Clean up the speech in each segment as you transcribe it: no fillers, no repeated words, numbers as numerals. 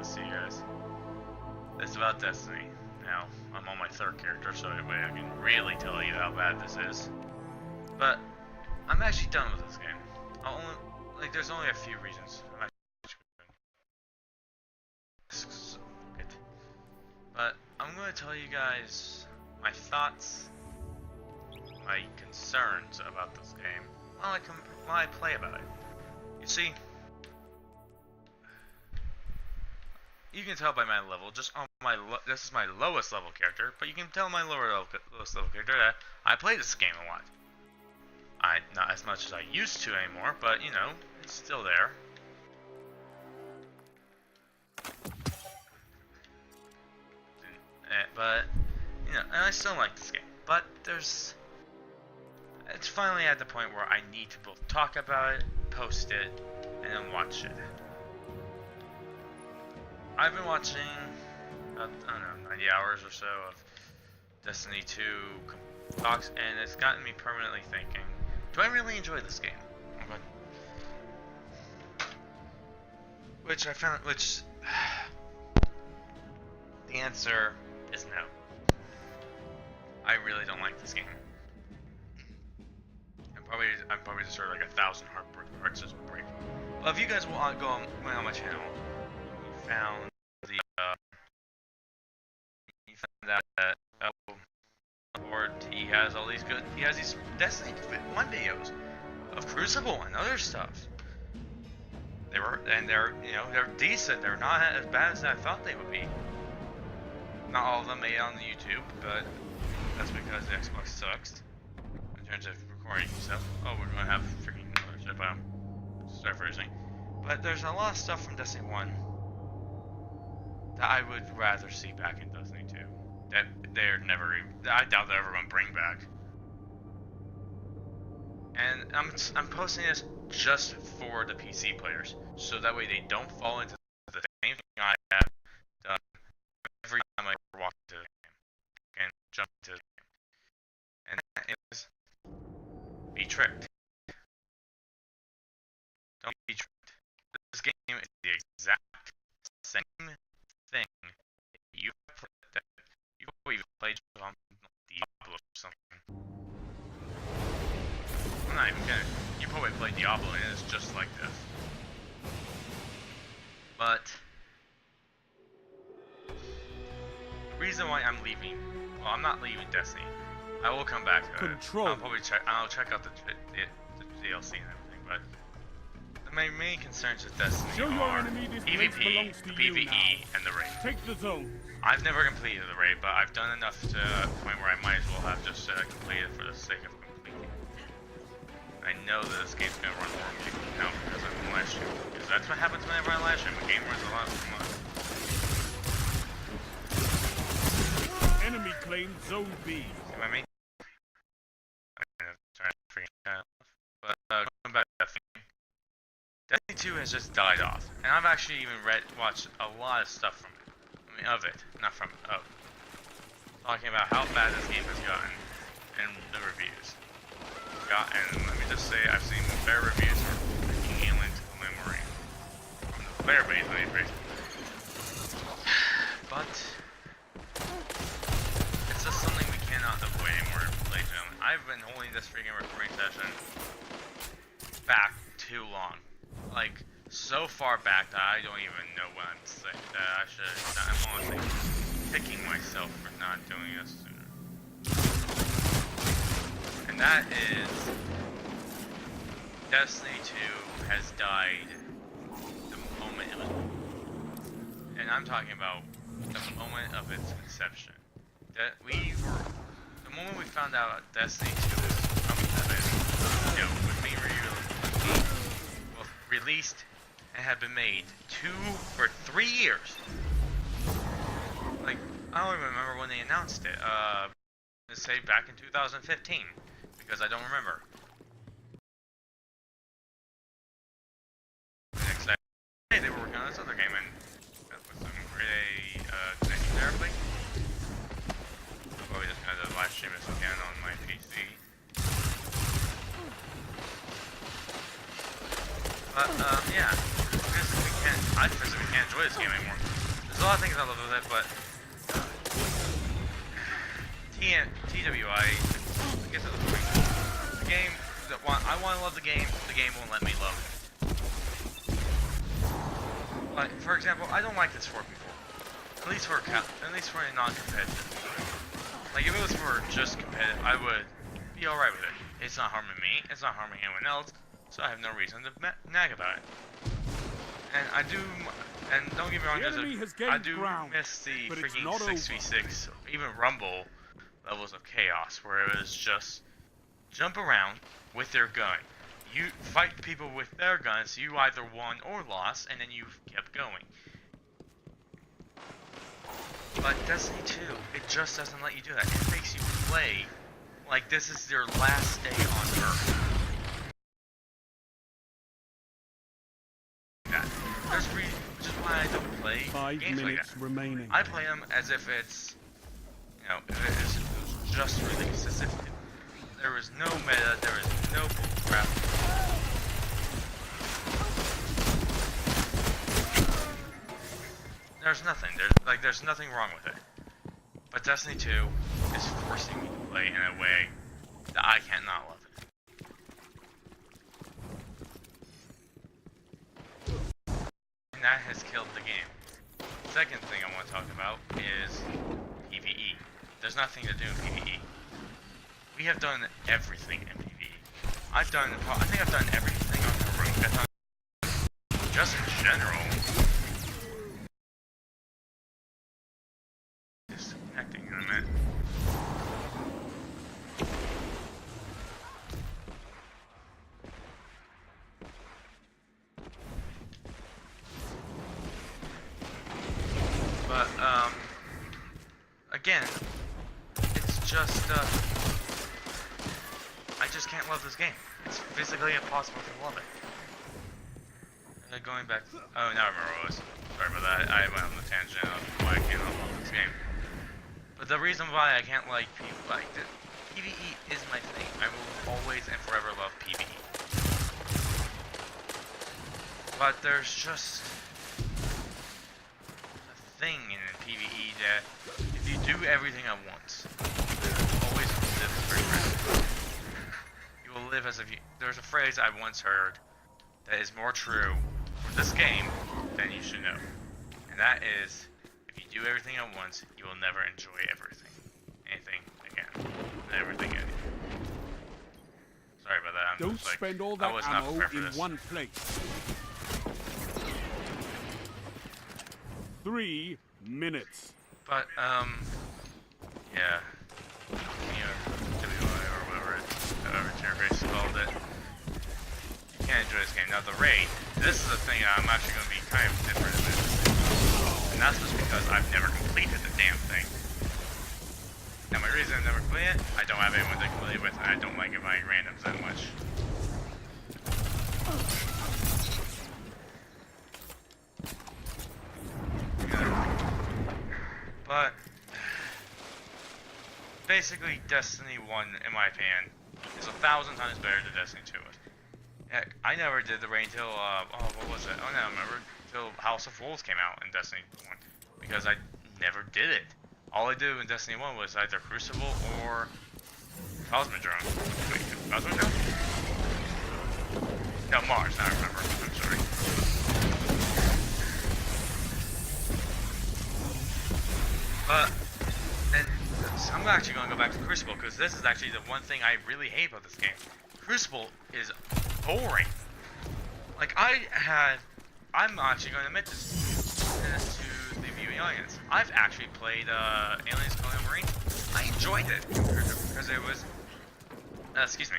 this to you guys. It's about Destiny. Now, I'm on my third character, so that way I can really tell you how bad this is. But I'm actually done with this game. There's only a few reasons. But I'm going to tell you guys my thoughts, my concerns about this game while I play about it. You see, you can tell by my level, just on this is my lowest level character, but you can tell my lowest level character that I play this game a lot. Not as much as I used to anymore, but you know, it's still there. But you know, and I still like this game. But it's finally at the point where I need to both talk about it, post it, and then watch it. I've been watching, I don't know, 90 hours or so of Destiny 2 talks, and it's gotten me permanently thinking, do I really enjoy this game? Which the answer is no. I really don't like this game. I'm probably just sort of like 1,000 hearts just break. Well, if you guys will go on my channel, you found that Lord, he has these Destiny 1 videos of Crucible and other stuff. They're decent. They're not as bad as I thought they would be. Not all of them made it on the YouTube, but that's because the Xbox sucks in terms of recording stuff. Oh, we're gonna have freaking start freezing. But there's a lot of stuff from Destiny 1 that I would rather see back in Destiny 2. That I doubt they're ever gonna bring back. And I'm posting this just for the PC players, so that way they don't fall into the same thing I have done every time I walk into the game and jump into the game. And that is be tricked. Don't be tricked. This game is the exact same thing you even played on Diablo or something. I'm not even gonna. You probably played Diablo and it's just like this. But the reason why I'm leaving, well, I'm not leaving Destiny. I will come back to it. I'll check out the DLC and everything, but my main concerns with Destiny are PvP, the PvE, and the raid. Take the zone. I've never completed the raid, but I've done enough to the point where I might as well have just completed for the sake of completing. I know that this game's gonna run horribly now because I'm live streaming. Because that's what happens whenever I live stream. The game runs a lot too much. Enemy claimed Zone B. See what I mean? But going back to Destiny. Destiny 2 has just died off. And I've actually even watched a lot of stuff from it. I mean, of it. Not from it, of. Talking about how bad this game has gotten in the reviews. And let me just say, I've seen better reviews for freaking Alien Memory. From the player base, I mean, but it's just something we cannot avoid anymore, ladies and gentlemen. I've been holding this freaking recording session back too long. Like, so far back that I don't even know what I'm saying. I'm honestly kicking myself for not doing this sooner. And that is, Destiny 2 has died the moment it was born. And I'm talking about the moment of its conception. The moment we found out Destiny 2 was being released and had been made 2 or 3 years. Like, I don't even remember when they announced it. Let's say back in 2015. Because I don't remember. The next day, they were working on this other game, and with some really connection therapy. I'll probably just kind of live stream this again on my PC. But yeah, I physically can't enjoy this game anymore. a lot of things I love with it, but TWI, I guess it was the game. I want to love the game won't let me love it. Like, for example, I don't like this for people. At least for a non-competitive. Like, if it was for just competitive, I would be alright with it. It's not harming me, it's not harming anyone else, so I have no reason to nag about it. And don't get me wrong, I do miss the freaking 6v6, even Rumble levels of chaos, where it was just jump around with their gun. You fight people with their guns, you either won or lost, and then you kept going. But Destiny 2, it just doesn't let you do that. It makes you play like this is your last day on Earth. Which is why I don't play 5 games minutes like that. remaining. I play them as if it's, if it was just released, as if there was no meta, there was no bullcrap. There's nothing. There's nothing wrong with it. But Destiny 2 is forcing me to play in a way that I can't not love it. And that has killed the game. Second thing I want to talk about is PvE. There's nothing to do in PvE. We have done everything in PvE. I think I've done everything on Heroic. Just in general. Disconnecting in a minute. But, again, it's just, I just can't love this game. It's physically impossible to love it. Going back, oh, now I remember what it was. Sorry about that, I went on the tangent of why I can't love this game. But the reason why I can't like PvE is my thing. I will always and forever love PvE. But there's just a thing in PvE that if you do everything at once, you will always live regret. You will live as if you... There's a phrase I once heard that is more true for this game than you should know. And that is, if you do everything at once, you will never enjoy anything again. Everything again. Sorry about that. Don't spend all that ammo in one place. 3 minutes. But, yeah. WI or whatever Interface called it. You can't enjoy this game. Now, the raid, this is the thing that I'm actually going to be kind of different in this. And that's just because I've never completed the damn thing. Now, my reason I've never completed it, I don't have anyone to complete it with, and I don't like inviting randoms that much. But basically, Destiny 1, in my opinion, is 1,000 times better than Destiny 2 is. Heck, I never did the raid until, what was it? Oh, no, I remember, until House of Wolves came out in Destiny 1, because I never did it. All I did in Destiny 1 was either Crucible or Cosmodrome. Wait, Cosmodrome? No, Mars, now I remember. I'm sorry. And I'm actually going to go back to Crucible, because this is actually the one thing I really hate about this game. Crucible is boring. Like, I'm actually going to admit this to the viewing audience. I've actually played Aliens Colonial Marine. I enjoyed it, because it was, excuse me.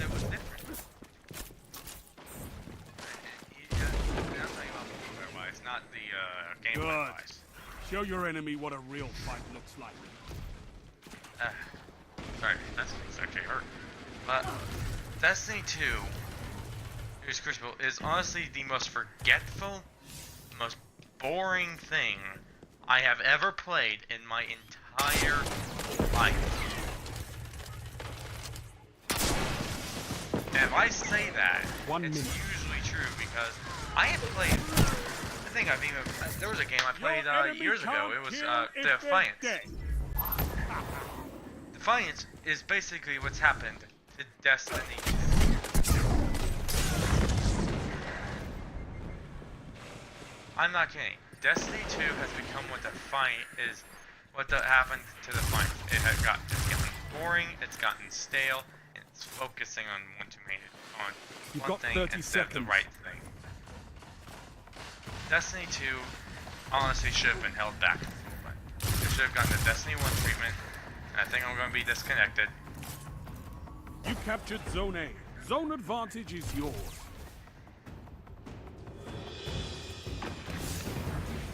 It was different. Not the gameplay wise. Show your enemy what a real fight looks like. Sorry, that thing's actually hurt. But Destiny 2, here's Crucible, is honestly the most forgetful, most boring thing I have ever played in my entire life. And if I say that, 1 it's minute. usually true because I have played. I think I've even. There was a game I played years ago. It was Defiance. Defiance is basically what's happened to Destiny. I'm not kidding. Destiny 2 has become what Defiant is. What happened to Defiant? It's gotten boring. It's gotten stale. And it's focusing on one thing instead of the right thing. Destiny 2 honestly should have been held back. It should have gotten the Destiny 1 treatment. And I think I'm going to be disconnected. You captured Zone A. Zone advantage is yours.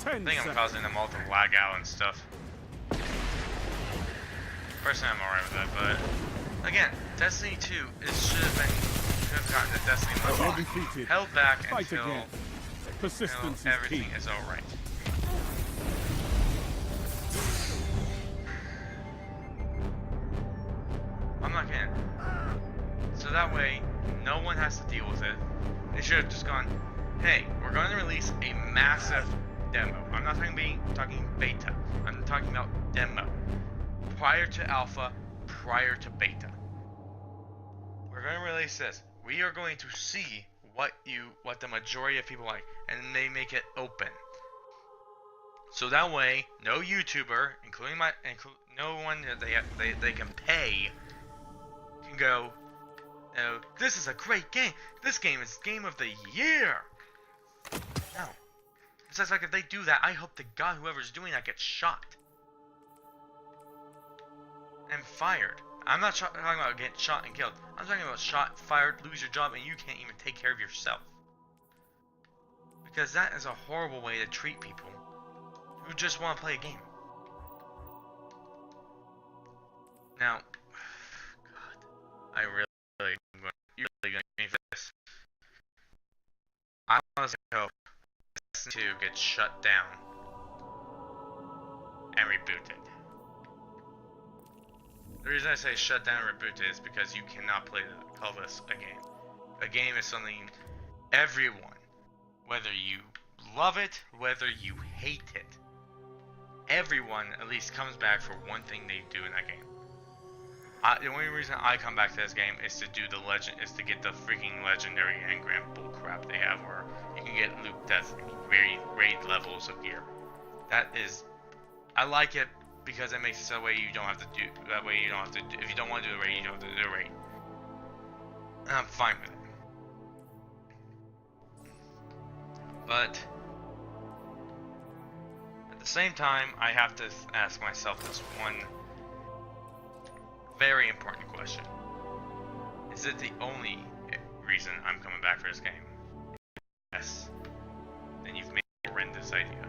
10 I think I'm seconds. causing them all to lag out and stuff. Personally, I'm alright with that, but again, Destiny 2 should have gotten the Destiny 1 You're defeated. held back Fight until again. Persistence is everything key. is alright. I'm not kidding. So that way, no one has to deal with it. They should have just gone, hey, we're going to release a massive demo. I'm not talking beta. I'm talking about demo. Prior to alpha, prior to beta. We're going to release this. We are going to see what the majority of people like, and then they make it open. So that way, no YouTuber, including no one that they can pay, can go, this is a great game. This game is game of the year. No. It's just like if they do that, I hope to God whoever's doing that gets shot and fired. I'm not talking about getting shot and killed. I'm talking about shot, fired, lose your job, and you can't even take care of yourself. Because that is a horrible way to treat people who just want to play a game. Now, God, you're really gonna give me this. I honestly hope Destiny 2 gets shut down and rebooted. The reason I say shut down and rebooted is because you cannot call this a game. A game is something everyone, whether you love it, whether you hate it, everyone at least comes back for one thing they do in that game. The only reason I come back to this game is to do to get the freaking legendary engram bullcrap they have, where you can get loot death raid levels of gear. I like it because it makes it so that way you don't have to do. That way you don't have to. If you don't want to do the raid, you don't have to do the raid. And I'm fine with it. But at the same time, I have to ask myself this one very important question. Is it the only reason I'm coming back for this game? Yes. Then you've made a horrendous idea.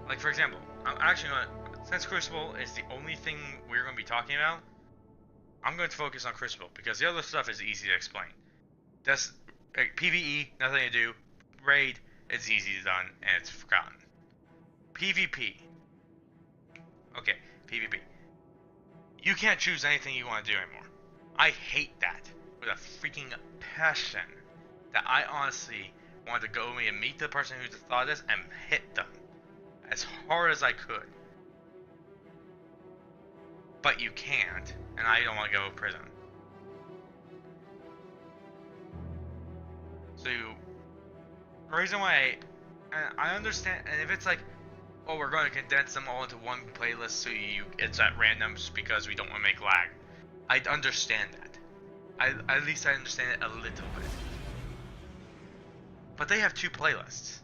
Like, for example, I'm actually going to, since Crucible is the only thing we're going to be talking about, I'm going to focus on Crucible, because the other stuff is easy to explain. That's PvE, nothing to do. Raid, it's easy done, and it's forgotten. PvP. Okay, PvP. You can't choose anything you want to do anymore. I hate that with a freaking passion. That I honestly wanted to go and meet the person who thought this and hit them as hard as I could. But you can't, and I don't want to go to prison. So, the reason why I understand, and if it's like, oh, we're going to condense them all into one playlist so it's at random just because we don't want to make lag. I understand that. At least I understand it a little bit. But they have two playlists.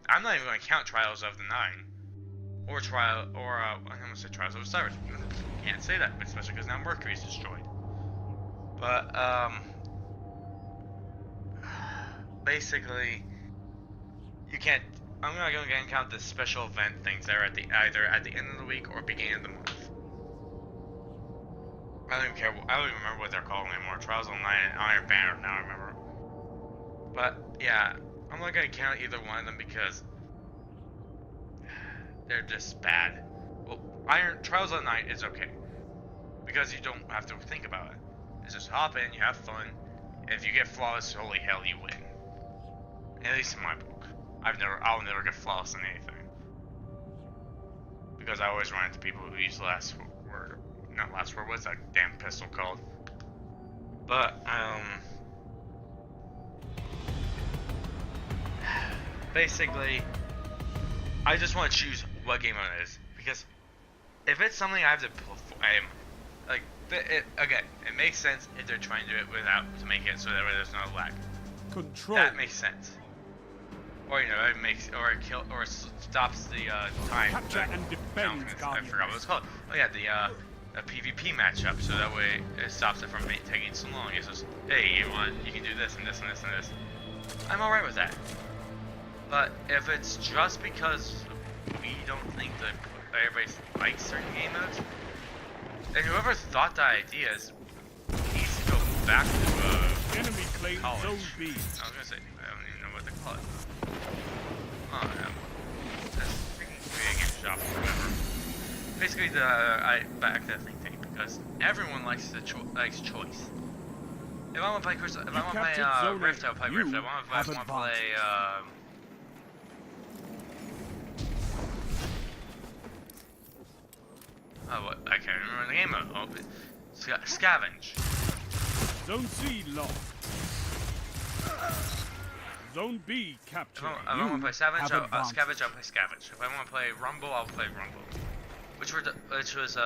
I'm not even going to count Trials of the Nine. I'm going to say Trials of Osiris. Can't say that, especially because now Mercury's destroyed. But, basically, you can't. I'm not going to count the special event things that are either at the end of the week or beginning of the month. I don't even care. I don't even remember what they're called anymore. Trials of the Nine, Iron Banner. Now I remember. But yeah, I'm not going to count either one of them because they're just bad. Well, Trials of the Night is okay because you don't have to think about it. is just hop in, you have fun. If you get flawless, holy hell, you win. At least in my book. I'll never get flawless in anything. Because I always run into people who use last word. Not last word, what's that damn pistol called? But, basically, I just want to choose what game mode it is. Because if it's something I have to it makes sense if they're trying to do it to make it so that way there's no lag. Control. That makes sense. Or it stops the time. Capture and defend, I Guardian. forgot what it's called. Oh yeah, the PvP matchup. So that way it stops it from taking so long. It's just, hey, you can do this and this and this and this. I'm alright with that. But if it's just because we don't think that everybody likes certain game modes, then whoever thought that idea needs to go back to Enemy claims college. Zone B. I was gonna say, I don't even know what they call it. Oh, yeah. That's freaking video game shop or whatever. Basically, back to the think tank because everyone likes choice. If I want to play Rift, I'll play Rift. If I want to play what? I can't remember the game mode. Oh, Scavenge. Zone C lost. Zone B captured. If I want to play Scavenge, I'll play Scavenge. If I want to play Rumble, I'll play Rumble. Which was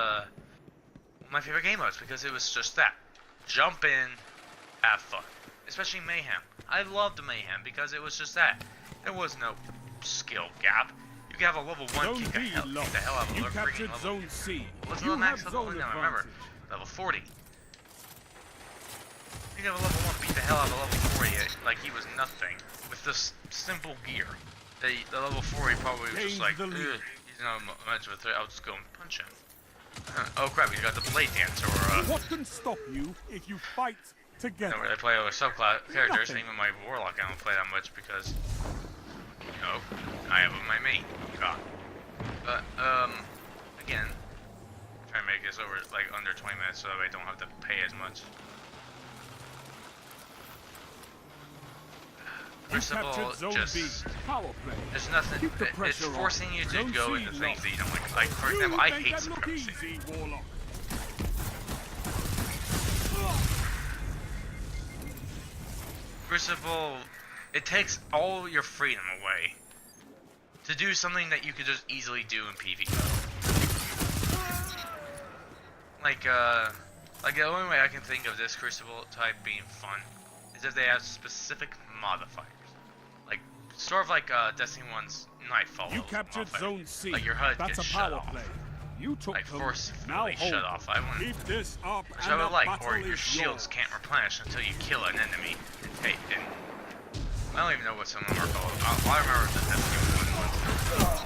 my favorite game modes because it was just that. Jump in, have fun. Especially Mayhem. I loved Mayhem because it was just that. There was no skill gap. You could have a level 1 kick the hell out of a freaking level. Zone C. What's the max level? No, I remember. Level 40. You could have a level 1 beat the hell out of a level 40 like he was nothing. With this simple gear. The level 40 probably was just like, he's not much of a threat, I'll just go and punch him. Oh crap, he's got the blade dance or What can stop you if you fight together? I don't really play other subclass characters, and even my Warlock I don't play that much because, you know, I have my main god. But, again, try to make this over, like, under 20 minutes so that way I don't have to pay as much. First of all, just, there's nothing, it's forcing you to go into things that you don't like. Like, for example, I hate supremacy. Crucible, it takes all your freedom away to do something that you could just easily do in PvE. Like the only way I can think of this Crucible type being fun is if they have specific modifiers. Like, sort of like Destiny 1's Nightfall. You captured Zone C. Like your HUD That's gets a shut power off. play. You took Like them. forcefully shut off. I want Keep this up, which and I would like, battle or your is shields yours. can't replenish until you kill an enemy. And I don't even know what some of them are called. I remember the Destiny 1 ones.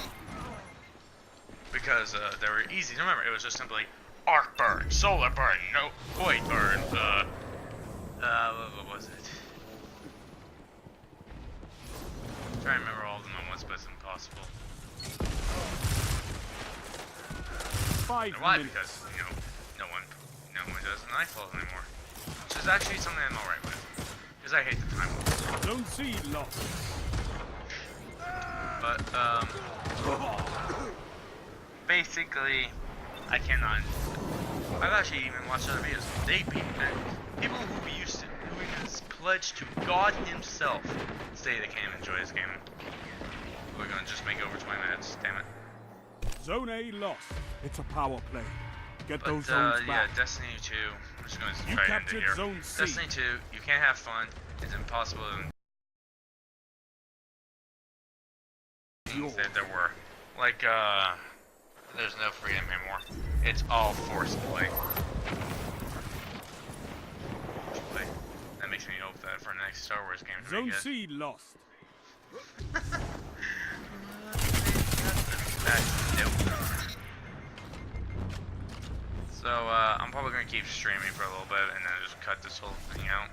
Because they were easy to remember. It was just simply arc burn, solar burn, no void burn, what was it? I'm trying to remember all of them at once, but it's impossible. 5 Why? minutes. Because, you know, no one does Nightfall anymore. Which is actually something I'm alright with. Because I hate the time loop. Zone C lost. But, basically, I cannot. I've actually even watched other videos. People who even pledged to God himself say they can't enjoy this game. We're gonna just make it over 20 minutes, damn it. Zone A lost. It's a power play. Get But, those zones yeah, back. Destiny 2, I'm just gonna You try to end it captured here. Zone C. Destiny 2, you can't have fun. It's impossible things that there were. Like, there's no freedom anymore. It's all forced play. That makes me hope that for the next Star Wars game, Zone C lost. So, I'm probably gonna keep streaming for a little bit and then just cut this whole thing out.